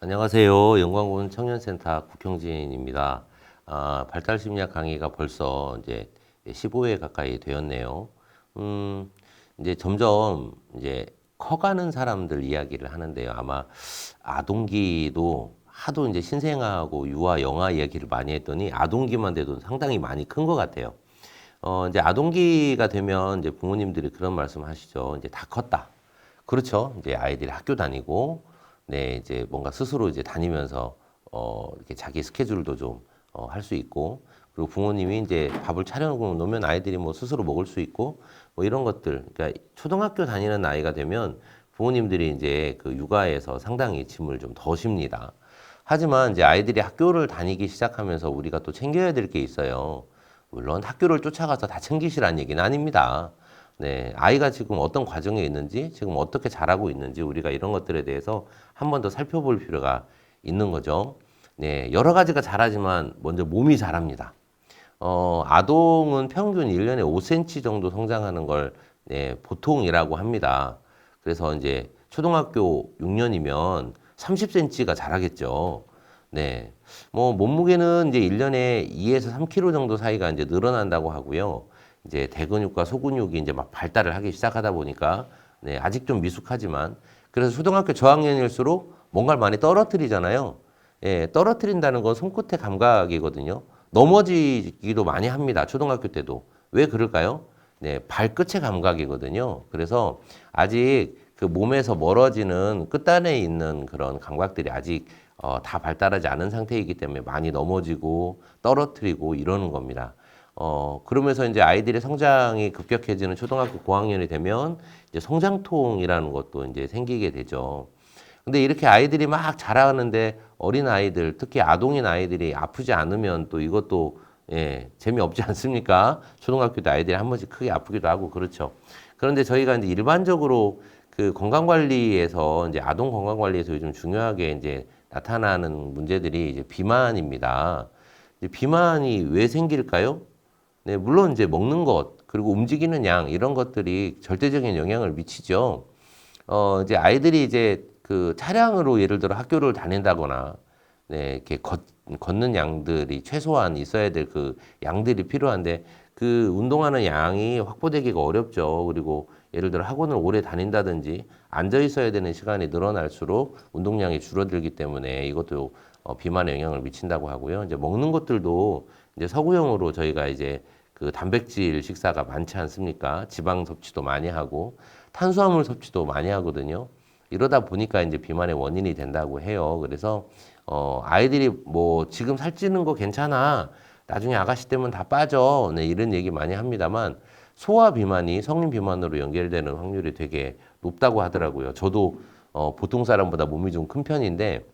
안녕하세요. 영광군 청년센터 국형진입니다. 발달심리학 강의가 벌써 이제 15회 가까이 되었네요. 이제 점점 이제 커가는 사람들 이야기를 하는데요. 아마 아동기도 하도 이제 신생아하고 유아, 영아 이야기를 많이 했더니 아동기만 돼도 상당히 많이 큰 것 같아요. 이제 아동기가 되면 이제 부모님들이 그런 말씀 하시죠. 이제 다 컸다. 그렇죠. 이제 아이들이 학교 다니고, 네, 이제 뭔가 스스로 이제 다니면서, 이렇게 자기 스케줄도 좀, 할 수 있고, 그리고 부모님이 이제 밥을 차려 놓으면 아이들이 뭐 스스로 먹을 수 있고, 뭐 이런 것들. 그러니까 초등학교 다니는 나이가 되면 부모님들이 이제 그 육아에서 상당히 짐을 좀 더 쉽니다. 하지만 이제 아이들이 학교를 다니기 시작하면서 우리가 또 챙겨야 될 게 있어요. 물론 학교를 쫓아가서 다 챙기시라는 얘기는 아닙니다. 네, 아이가 지금 어떤 과정에 있는지, 지금 어떻게 자라고 있는지 우리가 이런 것들에 대해서 한 번 더 살펴볼 필요가 있는 거죠. 네, 여러 가지가 자라지만 먼저 몸이 자랍니다. 아동은 평균 1년에 5cm 정도 성장하는 걸 네, 보통이라고 합니다. 그래서 이제 초등학교 6년이면 30cm가 자라겠죠. 네. 뭐 몸무게는 이제 1년에 2에서 3kg 정도 사이가 이제 늘어난다고 하고요. 이제 대근육과 소근육이 이제 막 발달을 하기 시작하다 보니까 네, 아직 좀 미숙하지만 그래서 초등학교 저학년일수록 뭔가를 많이 떨어뜨리잖아요. 예, 떨어뜨린다는 건 손끝의 감각이거든요. 넘어지기도 많이 합니다. 초등학교 때도. 왜 그럴까요? 네, 발끝의 감각이거든요. 그래서 아직 그 몸에서 멀어지는 끝단에 있는 그런 감각들이 아직 다 발달하지 않은 상태이기 때문에 많이 넘어지고 떨어뜨리고 이러는 겁니다. 그러면서 이제 아이들의 성장이 급격해지는 초등학교 고학년이 되면 이제 성장통이라는 것도 이제 생기게 되죠. 근데 이렇게 아이들이 막 자라는데 어린 아이들, 특히 아동인 아이들이 아프지 않으면 또 이것도 예, 재미없지 않습니까? 초등학교 때 아이들이 한 번씩 크게 아프기도 하고 그렇죠. 그런데 저희가 이제 일반적으로 그 건강관리에서 이제 아동 건강관리에서 요즘 중요하게 이제 나타나는 문제들이 이제 비만입니다. 이제 비만이 왜 생길까요? 네, 물론 이제 먹는 것, 그리고 움직이는 양, 이런 것들이 절대적인 영향을 미치죠. 이제 아이들이 이제 그 차량으로 예를 들어 학교를 다닌다거나, 네, 이렇게 걷는 양들이 최소한 있어야 될 그 양들이 필요한데, 그 운동하는 양이 확보되기가 어렵죠. 그리고 예를 들어 학원을 오래 다닌다든지, 앉아 있어야 되는 시간이 늘어날수록 운동량이 줄어들기 때문에 이것도 비만에 영향을 미친다고 하고요. 이제 먹는 것들도 이제 서구형으로 저희가 이제 그 단백질 식사가 많지 않습니까? 지방 섭취도 많이 하고 탄수화물 섭취도 많이 하거든요. 이러다 보니까 이제 비만의 원인이 된다고 해요. 그래서 아이들이 뭐 지금 살찌는 거 괜찮아. 나중에 아가씨 되면 다 빠져. 네, 이런 얘기 많이 합니다만 소아 비만이 성인 비만으로 연결되는 확률이 되게 높다고 하더라고요. 저도 보통 사람보다 몸이 좀 큰 편인데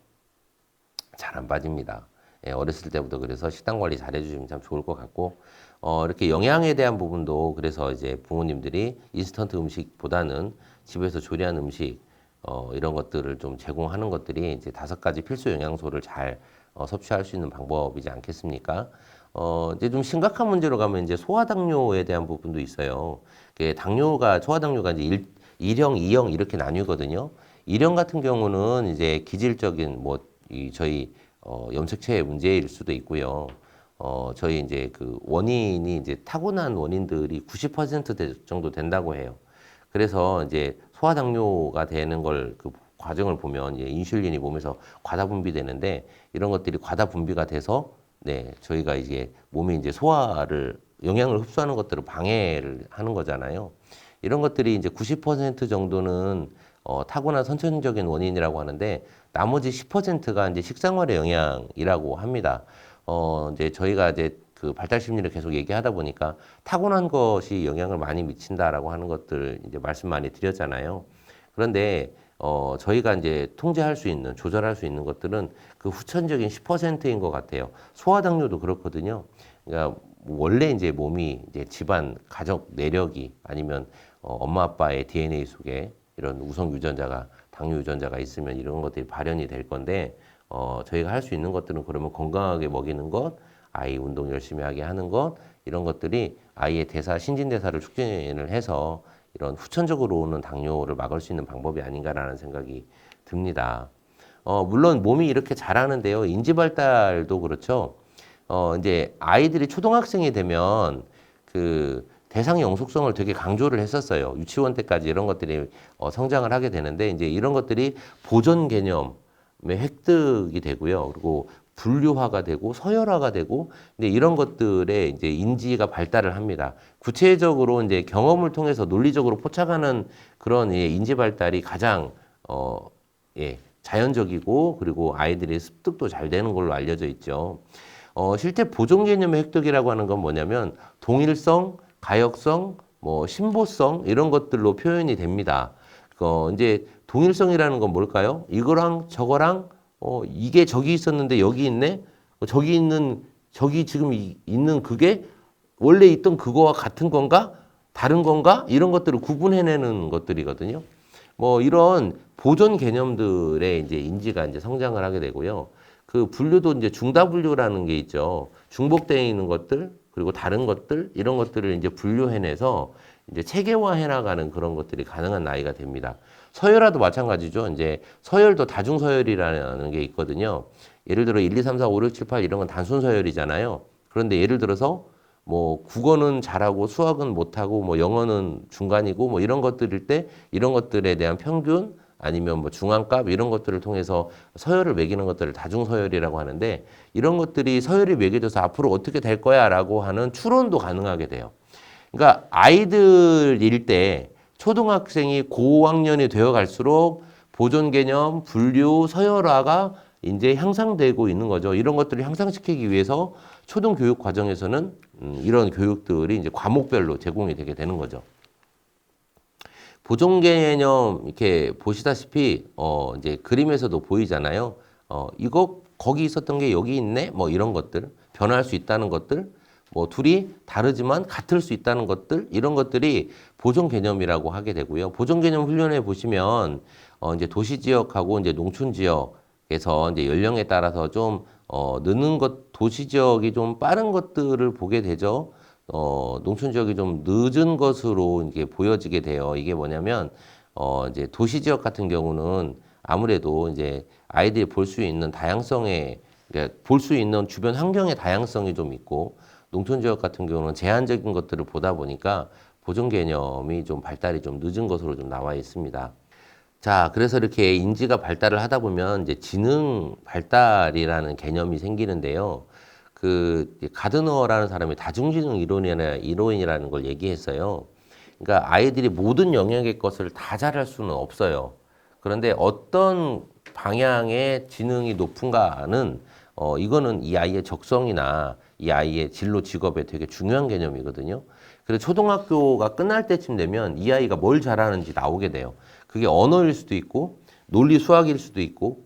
잘 안 빠집니다. 예, 어렸을 때부터 그래서 식단 관리 잘 해주시면 참 좋을 것 같고, 이렇게 영양에 대한 부분도 그래서 이제 부모님들이 인스턴트 음식보다는 집에서 조리한 음식, 이런 것들을 좀 제공하는 것들이 이제 5가지 필수 영양소를 잘 섭취할 수 있는 방법이지 않겠습니까? 이제 좀 심각한 문제로 가면 이제 소아당뇨에 대한 부분도 있어요. 소아당뇨가 이제 1형, 2형 이렇게 나뉘거든요. 1형 같은 경우는 이제 기질적인 저희 염색체의 문제일 수도 있고요. 저희 이제 그 원인이 이제 타고난 원인들이 90% 정도 된다고 해요. 그래서 이제 소아당뇨가 되는 걸 그 과정을 보면 이제 인슐린이 몸에서 과다 분비되는데 이런 것들이 과다 분비가 돼서 네, 저희가 이제 몸이 이제 소화를 영양을 흡수하는 것들을 방해를 하는 거잖아요. 이런 것들이 이제 90% 정도는 타고난 선천적인 원인이라고 하는데 나머지 10%가 이제 식생활의 영향이라고 합니다. 이제 저희가 이제 그 발달 심리를 계속 얘기하다 보니까 타고난 것이 영향을 많이 미친다라고 하는 것들 이제 말씀 많이 드렸잖아요. 그런데 저희가 이제 통제할 수 있는, 조절할 수 있는 것들은 그 후천적인 10%인 것 같아요. 소아당뇨도 그렇거든요. 그러니까 원래 이제 몸이 이제 집안 가족 내력이 아니면 엄마 아빠의 DNA 속에 이런 우성 유전자가 당뇨 유전자가 있으면 이런 것들이 발현이 될 건데 저희가 할 수 있는 것들은 그러면 건강하게 먹이는 것, 아이 운동 열심히 하게 하는 것, 이런 것들이 아이의 신진대사를 촉진을 해서 이런 후천적으로 오는 당뇨를 막을 수 있는 방법이 아닌가라는 생각이 듭니다. 물론 몸이 이렇게 자라는데요. 인지 발달도 그렇죠. 이제 아이들이 초등학생이 되면 그 대상 영속성을 되게 강조를 했었어요. 유치원 때까지 이런 것들이 성장을 하게 되는데 이제 이런 것들이 보존 개념의 획득이 되고요. 그리고 분류화가 되고 서열화가 되고 근데 이런 것들에 이제 인지가 발달을 합니다. 구체적으로 이제 경험을 통해서 논리적으로 포착하는 그런 인지 발달이 가장 자연적이고 그리고 아이들의 습득도 잘 되는 걸로 알려져 있죠. 실제 보존 개념의 획득이라고 하는 건 뭐냐면 동일성, 가역성, 뭐 신보성 이런 것들로 표현이 됩니다. 이제 동일성이라는 건 뭘까요? 이거랑 저거랑 이게 저기 있었는데 여기 있네. 저기 지금 있는 그게 원래 있던 그거와 같은 건가? 다른 건가? 이런 것들을 구분해내는 것들이거든요. 뭐 이런 보존 개념들의 이제 인지가 이제 성장을 하게 되고요. 그 분류도 이제 중다 분류라는 게 있죠. 중복되어 있는 것들, 그리고 다른 것들, 이런 것들을 이제 분류해내서 이제 체계화해 나가는 그런 것들이 가능한 나이가 됩니다. 서열화도 마찬가지죠. 이제 서열도 다중서열이라는 게 있거든요. 예를 들어 1, 2, 3, 4, 5, 6, 7, 8 이런 건 단순 서열이잖아요. 그런데 예를 들어서 뭐 국어는 잘하고 수학은 못하고 뭐 영어는 중간이고 뭐 이런 것들일 때 이런 것들에 대한 평균 아니면 뭐 중앙값 이런 것들을 통해서 서열을 매기는 것들을 다중서열이라고 하는데 이런 것들이 서열이 매겨져서 앞으로 어떻게 될 거야라고 하는 추론도 가능하게 돼요. 그러니까 아이들일 때 초등학생이 고학년이 되어 갈수록 보존 개념, 분류, 서열화가 이제 향상되고 있는 거죠. 이런 것들을 향상시키기 위해서 초등교육 과정에서는 이런 교육들이 이제 과목별로 제공이 되게 되는 거죠. 보존 개념 이렇게 보시다시피 이제 그림에서도 보이잖아요. 이거 거기 있었던 게 여기 있네. 뭐 이런 것들 변할 수 있다는 것들. 뭐 둘이 다르지만 같을 수 있다는 것들 이런 것들이 보존 개념이라고 하게 되고요. 보존 개념 훈련에 보시면 이제 도시 지역하고 이제 농촌 지역에서 이제 연령에 따라서 좀 느는 것 도시 지역이 좀 빠른 것들을 보게 되죠. 농촌 지역이 좀 늦은 것으로 이게 보여지게 돼요. 이게 뭐냐면 이제 도시 지역 같은 경우는 아무래도 이제 아이들이 볼 수 있는 다양성에 그러니까 볼 수 있는 주변 환경의 다양성이 좀 있고 농촌 지역 같은 경우는 제한적인 것들을 보다 보니까 보존 개념이 좀 발달이 좀 늦은 것으로 좀 나와 있습니다. 자, 그래서 이렇게 인지가 발달을 하다 보면 이제 지능 발달이라는 개념이 생기는데요. 그 가드너라는 사람이 다중지능 이론이라는 걸 얘기했어요. 그러니까 아이들이 모든 영역의 것을 다 잘할 수는 없어요. 그런데 어떤 방향의 지능이 높은가는 이거는 이 아이의 적성이나 이 아이의 진로 직업에 되게 중요한 개념이거든요. 그래서 초등학교가 끝날 때쯤 되면 이 아이가 뭘 잘하는지 나오게 돼요. 그게 언어일 수도 있고 논리 수학일 수도 있고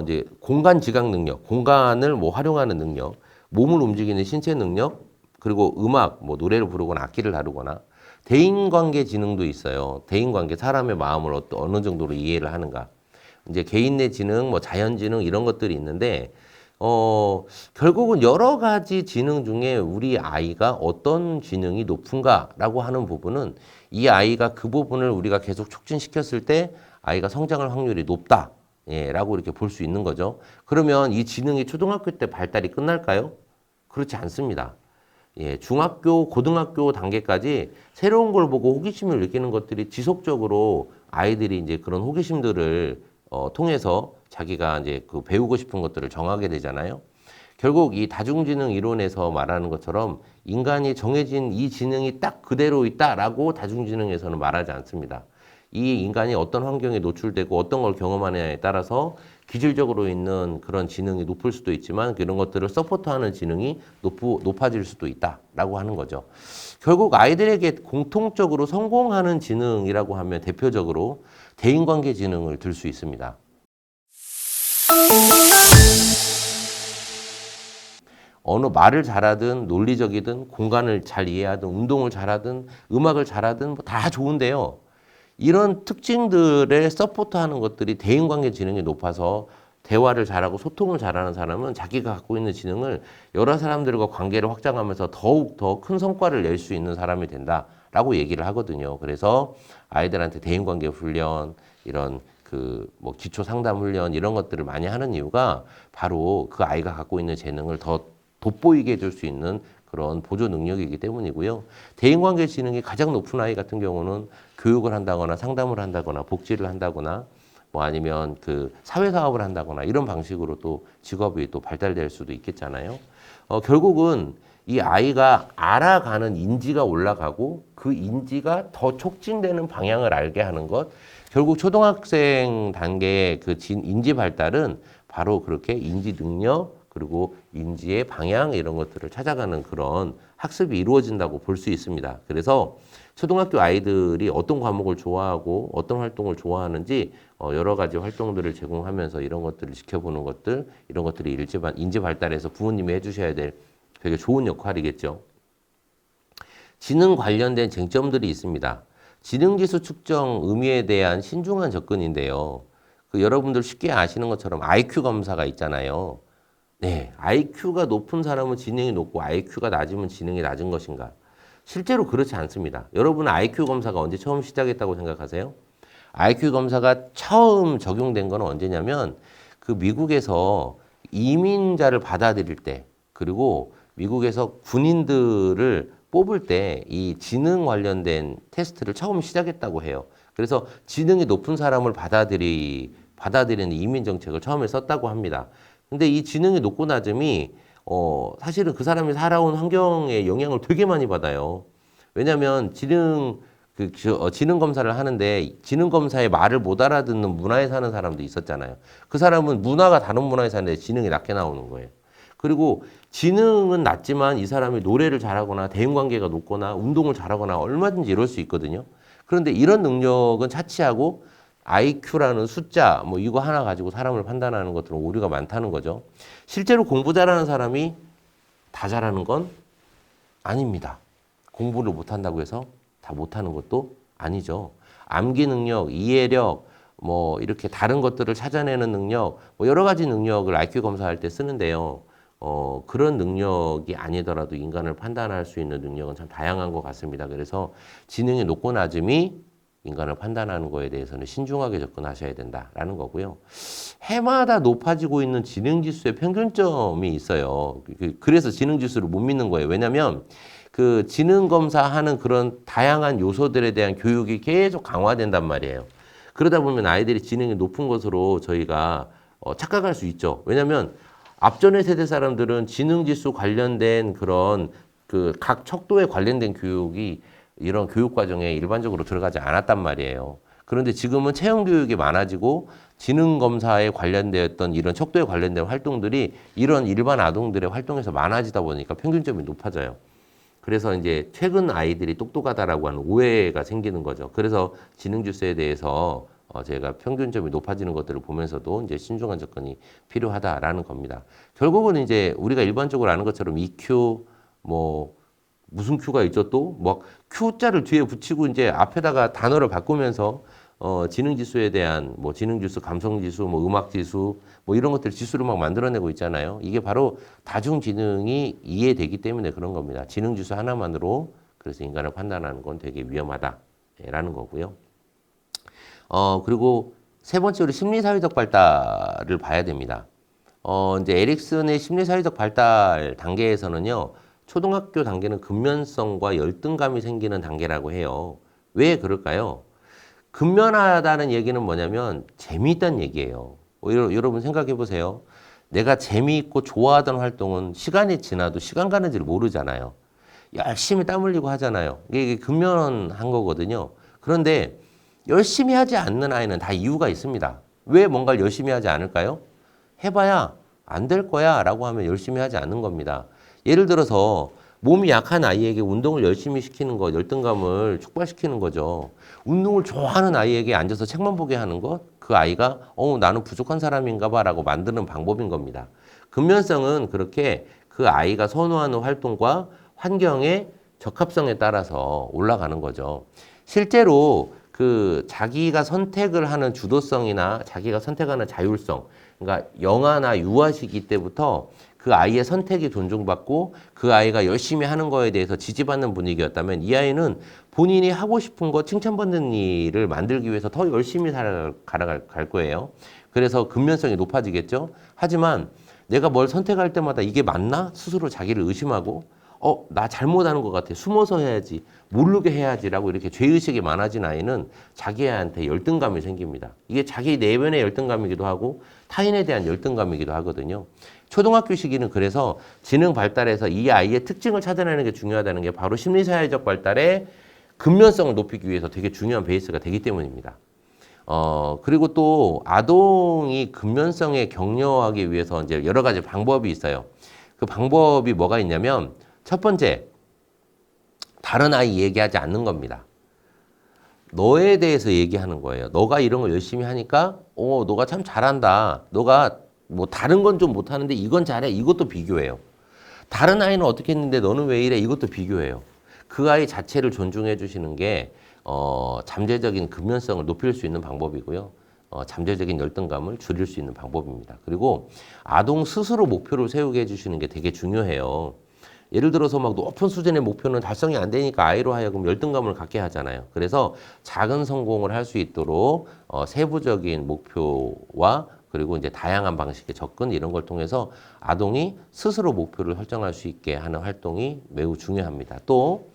이제 공간 지각 능력, 공간을 뭐 활용하는 능력, 몸을 움직이는 신체 능력, 그리고 음악, 뭐 노래를 부르거나 악기를 다루거나 대인관계 지능도 있어요. 대인관계, 사람의 마음을 어느 정도로 이해를 하는가. 이제 개인 내 지능, 뭐 자연 지능 이런 것들이 있는데 결국은 여러 가지 지능 중에 우리 아이가 어떤 지능이 높은가라고 하는 부분은 이 아이가 그 부분을 우리가 계속 촉진시켰을 때 아이가 성장할 확률이 높다. 예, 라고 이렇게 볼 수 있는 거죠. 그러면 이 지능이 초등학교 때 발달이 끝날까요? 그렇지 않습니다. 예, 중학교, 고등학교 단계까지 새로운 걸 보고 호기심을 느끼는 것들이 지속적으로 아이들이 이제 그런 호기심들을 통해서 자기가 이제 그 배우고 싶은 것들을 정하게 되잖아요. 결국 이 다중지능 이론에서 말하는 것처럼 인간이 정해진 이 지능이 딱 그대로 있다라고 다중지능에서는 말하지 않습니다. 이 인간이 어떤 환경에 노출되고 어떤 걸 경험하느냐에 따라서 기질적으로 있는 그런 지능이 높을 수도 있지만 그런 것들을 서포트하는 지능이 높아질 수도 있다라고 하는 거죠. 결국 아이들에게 공통적으로 성공하는 지능이라고 하면 대표적으로 대인관계 지능을 들 수 있습니다. 어느 말을 잘하든 논리적이든 공간을 잘 이해하든 운동을 잘하든 음악을 잘하든 뭐 다 좋은데요. 이런 특징들에 서포트하는 것들이 대인관계 지능이 높아서 대화를 잘하고 소통을 잘하는 사람은 자기가 갖고 있는 지능을 여러 사람들과 관계를 확장하면서 더욱 더 큰 성과를 낼 수 있는 사람이 된다라고 얘기를 하거든요. 그래서 아이들한테 대인관계 훈련, 이런 그 뭐 기초 상담 훈련 이런 것들을 많이 하는 이유가 바로 그 아이가 갖고 있는 재능을 더 돋보이게 해줄 수 있는 그런 보조 능력이기 때문이고요. 대인관계 지능이 가장 높은 아이 같은 경우는 교육을 한다거나 상담을 한다거나 복지를 한다거나 뭐 아니면 그 사회사업을 한다거나 이런 방식으로 또 직업이 또 발달될 수도 있겠잖아요. 결국은 이 아이가 알아가는 인지가 올라가고 그 인지가 더 촉진되는 방향을 알게 하는 것. 결국 초등학생 단계의 그 인지 발달은 바로 그렇게 인지 능력 그리고 인지의 방향 이런 것들을 찾아가는 그런 학습이 이루어진다고 볼 수 있습니다. 그래서 초등학교 아이들이 어떤 과목을 좋아하고 어떤 활동을 좋아하는지 여러 가지 활동들을 제공하면서 이런 것들을 지켜보는 것들, 이런 것들이 인지 발달에서 부모님이 해주셔야 될 되게 좋은 역할이겠죠. 지능 관련된 쟁점들이 있습니다. 지능지수 측정 의미에 대한 신중한 접근인데요. 그 여러분들 쉽게 아시는 것처럼 IQ 검사가 있잖아요. 네, IQ가 높은 사람은 지능이 높고 IQ가 낮으면 지능이 낮은 것인가? 실제로 그렇지 않습니다. 여러분은 IQ 검사가 언제 처음 시작했다고 생각하세요? IQ 검사가 처음 적용된 건 언제냐면 그 미국에서 이민자를 받아들일 때 그리고 미국에서 군인들을 뽑을 때 이 지능 관련된 테스트를 처음 시작했다고 해요. 그래서 지능이 높은 사람을 받아들이는 이민 정책을 처음에 썼다고 합니다. 근데 이 지능이 높고 낮음이 사실은 그 사람이 살아온 환경에 영향을 되게 많이 받아요. 왜냐하면 지능 검사를 하는데 지능 검사의 말을 못 알아듣는 문화에 사는 사람도 있었잖아요. 그 사람은 문화가 다른 문화에 사는데 지능이 낮게 나오는 거예요. 그리고 지능은 낮지만 이 사람이 노래를 잘하거나 대인관계가 높거나 운동을 잘하거나 얼마든지 이럴 수 있거든요. 그런데 이런 능력은 차치하고 IQ라는 숫자 뭐 이거 하나 가지고 사람을 판단하는 것들은 오류가 많다는 거죠. 실제로 공부 잘하는 사람이 다 잘하는 건 아닙니다. 공부를 못한다고 해서 다 못하는 것도 아니죠. 암기 능력, 이해력, 뭐 이렇게 다른 것들을 찾아내는 능력, 뭐 여러 가지 능력을 IQ 검사할 때 쓰는데요. 그런 능력이 아니더라도 인간을 판단할 수 있는 능력은 참 다양한 것 같습니다. 그래서 지능이 높고 낮음이 인간을 판단하는 거에 대해서는 신중하게 접근하셔야 된다라는 거고요. 해마다 높아지고 있는 지능지수의 평균점이 있어요. 그래서 지능지수를 못 믿는 거예요. 왜냐하면 그 지능검사하는 그런 다양한 요소들에 대한 교육이 계속 강화된단 말이에요. 그러다 보면 아이들이 지능이 높은 것으로 저희가 착각할 수 있죠. 왜냐하면 앞전의 세대 사람들은 지능지수 관련된 그런 그 각 척도에 관련된 교육이 이런 교육 과정에 일반적으로 들어가지 않았단 말이에요. 그런데 지금은 체험 교육이 많아지고 지능 검사에 관련되었던 이런 척도에 관련된 활동들이 이런 일반 아동들의 활동에서 많아지다 보니까 평균점이 높아져요. 그래서 이제 최근 아이들이 똑똑하다라고 하는 오해가 생기는 거죠. 그래서 지능지수에 대해서 제가 평균점이 높아지는 것들을 보면서도 이제 신중한 접근이 필요하다라는 겁니다. 결국은 이제 우리가 일반적으로 아는 것처럼 EQ, 뭐 무슨 Q가 있죠 또? 뭐 Q자를 뒤에 붙이고 이제 앞에다가 단어를 바꾸면서 지능지수에 대한 뭐 지능지수, 감성지수, 뭐 음악지수 뭐 이런 것들 지수를 막 만들어내고 있잖아요. 이게 바로 다중지능이 이해되기 때문에 그런 겁니다. 지능지수 하나만으로 그래서 인간을 판단하는 건 되게 위험하다라는 거고요. 그리고 세 번째로 심리사회적 발달을 봐야 됩니다. 이제 에릭슨의 심리사회적 발달 단계에서는요, 초등학교 단계는 근면성과 열등감이 생기는 단계라고 해요. 왜 그럴까요? 근면하다는 얘기는 뭐냐면 재미있다는 얘기예요. 여러분 생각해 보세요. 내가 재미있고 좋아하던 활동은 시간이 지나도 시간 가는 줄 모르잖아요. 열심히 땀 흘리고 하잖아요. 이게 근면한 거거든요. 그런데 열심히 하지 않는 아이는 다 이유가 있습니다. 왜 뭔가를 열심히 하지 않을까요? 해봐야 안 될 거야 라고 하면 열심히 하지 않는 겁니다. 예를 들어서 몸이 약한 아이에게 운동을 열심히 시키는 거, 열등감을 촉발시키는 거죠. 운동을 좋아하는 아이에게 앉아서 책만 보게 하는 것, 그 아이가 나는 부족한 사람인가 봐 라고 만드는 방법인 겁니다. 근면성은 그렇게 그 아이가 선호하는 활동과 환경의 적합성에 따라서 올라가는 거죠. 실제로 그 자기가 선택을 하는 주도성이나 자기가 선택하는 자율성, 그러니까 영아나 유아 시기 때부터 그 아이의 선택이 존중받고 그 아이가 열심히 하는 거에 대해서 지지받는 분위기였다면 이 아이는 본인이 하고 싶은 거 칭찬받는 일을 만들기 위해서 더 열심히 갈 거예요. 그래서 근면성이 높아지겠죠. 하지만 내가 뭘 선택할 때마다 이게 맞나? 스스로 자기를 의심하고 나 잘못하는 것 같아. 숨어서 해야지. 모르게 해야지라고 이렇게 죄의식이 많아진 아이는 자기한테 열등감이 생깁니다. 이게 자기 내면의 열등감이기도 하고 타인에 대한 열등감이기도 하거든요. 초등학교 시기는 그래서 지능 발달에서 이 아이의 특징을 찾아내는 게 중요하다는 게 바로 심리사회적 발달의 근면성을 높이기 위해서 되게 중요한 베이스가 되기 때문입니다. 그리고 또 아동이 근면성에 격려하기 위해서 이제 여러 가지 방법이 있어요. 그 방법이 뭐가 있냐면 첫 번째, 다른 아이 얘기하지 않는 겁니다. 너에 대해서 얘기하는 거예요. 너가 이런 거 열심히 하니까, 너가 참 잘한다. 너가 뭐 다른 건 좀 못하는데 이건 잘해. 이것도 비교해요. 다른 아이는 어떻게 했는데 너는 왜 이래? 이것도 비교해요. 그 아이 자체를 존중해 주시는 게, 잠재적인 근면성을 높일 수 있는 방법이고요. 잠재적인 열등감을 줄일 수 있는 방법입니다. 그리고 아동 스스로 목표를 세우게 해주시는 게 되게 중요해요. 예를 들어서 막 높은 수준의 목표는 달성이 안 되니까 아이로 하여금 열등감을 갖게 하잖아요. 그래서 작은 성공을 할 수 있도록 세부적인 목표와 그리고 이제 다양한 방식의 접근 이런 걸 통해서 아동이 스스로 목표를 설정할 수 있게 하는 활동이 매우 중요합니다. 또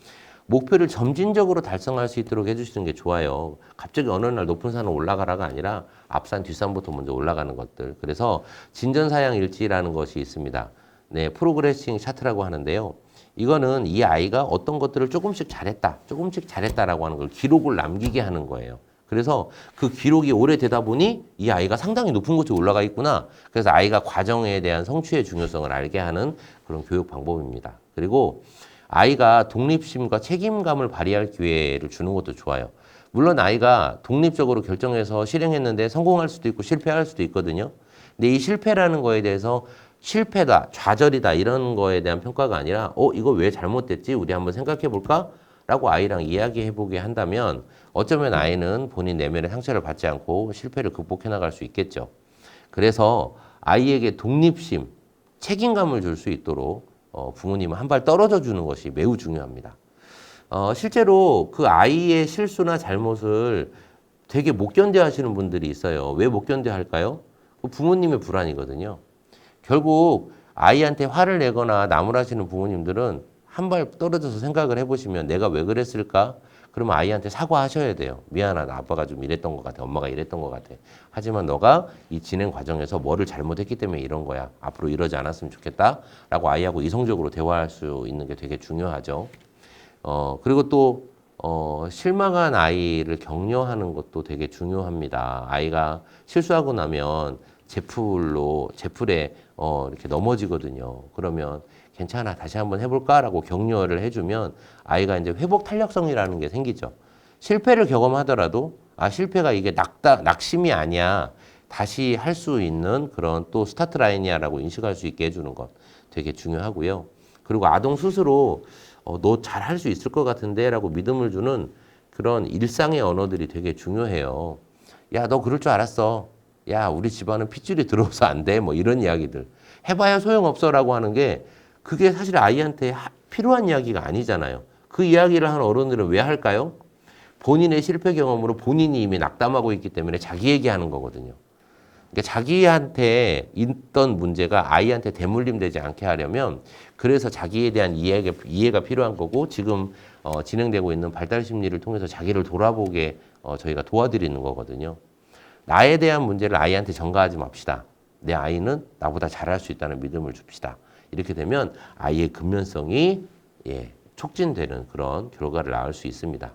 목표를 점진적으로 달성할 수 있도록 해주시는 게 좋아요. 갑자기 어느 날 높은 산을 올라가라가 아니라 앞산, 뒷산부터 먼저 올라가는 것들. 그래서 진전사양 일지라는 것이 있습니다. 네, 프로그레싱 차트라고 하는데요. 이거는 이 아이가 어떤 것들을 조금씩 잘했다라고 하는 걸 기록을 남기게 하는 거예요. 그래서 그 기록이 오래되다 보니 이 아이가 상당히 높은 곳에 올라가 있구나. 그래서 아이가 과정에 대한 성취의 중요성을 알게 하는 그런 교육 방법입니다. 그리고 아이가 독립심과 책임감을 발휘할 기회를 주는 것도 좋아요. 물론 아이가 독립적으로 결정해서 실행했는데 성공할 수도 있고 실패할 수도 있거든요. 근데 이 실패라는 거에 대해서 실패다, 좌절이다 이런 거에 대한 평가가 아니라 이거 왜 잘못됐지? 우리 한번 생각해 볼까? 라고 아이랑 이야기해 보게 한다면 어쩌면 아이는 본인 내면의 상처를 받지 않고 실패를 극복해 나갈 수 있겠죠. 그래서 아이에게 독립심, 책임감을 줄 수 있도록 부모님은 한 발 떨어져 주는 것이 매우 중요합니다. 실제로 그 아이의 실수나 잘못을 되게 못 견뎌 하시는 분들이 있어요. 왜 못 견뎌 할까요? 부모님의 불안이거든요. 결국 아이한테 화를 내거나 나무라시는 부모님들은 한 발 떨어져서 생각을 해보시면 내가 왜 그랬을까? 그러면 아이한테 사과하셔야 돼요. 미안하다. 아빠가 좀 이랬던 것 같아. 엄마가 이랬던 것 같아. 하지만 너가 이 진행 과정에서 뭐를 잘못했기 때문에 이런 거야. 앞으로 이러지 않았으면 좋겠다. 라고 아이하고 이성적으로 대화할 수 있는 게 되게 중요하죠. 그리고 또 실망한 아이를 격려하는 것도 되게 중요합니다. 아이가 실수하고 나면 제풀에 이렇게 넘어지거든요. 그러면 괜찮아, 다시 한번 해볼까라고 격려를 해주면 아이가 이제 회복 탄력성이라는 게 생기죠. 실패를 경험하더라도 실패가 이게 낙심이 아니야. 다시 할 수 있는 그런 또 스타트 라인이야라고 인식할 수 있게 해주는 것 되게 중요하고요. 그리고 아동 스스로 너 잘 할 수 있을 것 같은데 라고 믿음을 주는 그런 일상의 언어들이 되게 중요해요. 야, 너 그럴 줄 알았어. 야, 우리 집안은 핏줄이 들어와서 안 돼. 뭐 이런 이야기들. 해봐야 소용없어라고 하는 게 그게 사실 아이한테 필요한 이야기가 아니잖아요. 그 이야기를 하는 어른들은 왜 할까요? 본인의 실패 경험으로 본인이 이미 낙담하고 있기 때문에 자기 얘기하는 거거든요. 그러니까 자기한테 있던 문제가 아이한테 대물림되지 않게 하려면 그래서 자기에 대한 이해가 필요한 거고 지금 진행되고 있는 발달 심리를 통해서 자기를 돌아보게 저희가 도와드리는 거거든요. 나에 대한 문제를 아이한테 전가하지 맙시다. 내 아이는 나보다 잘할 수 있다는 믿음을 줍시다. 이렇게 되면 아이의 근면성이 촉진되는 그런 결과를 낳을 수 있습니다.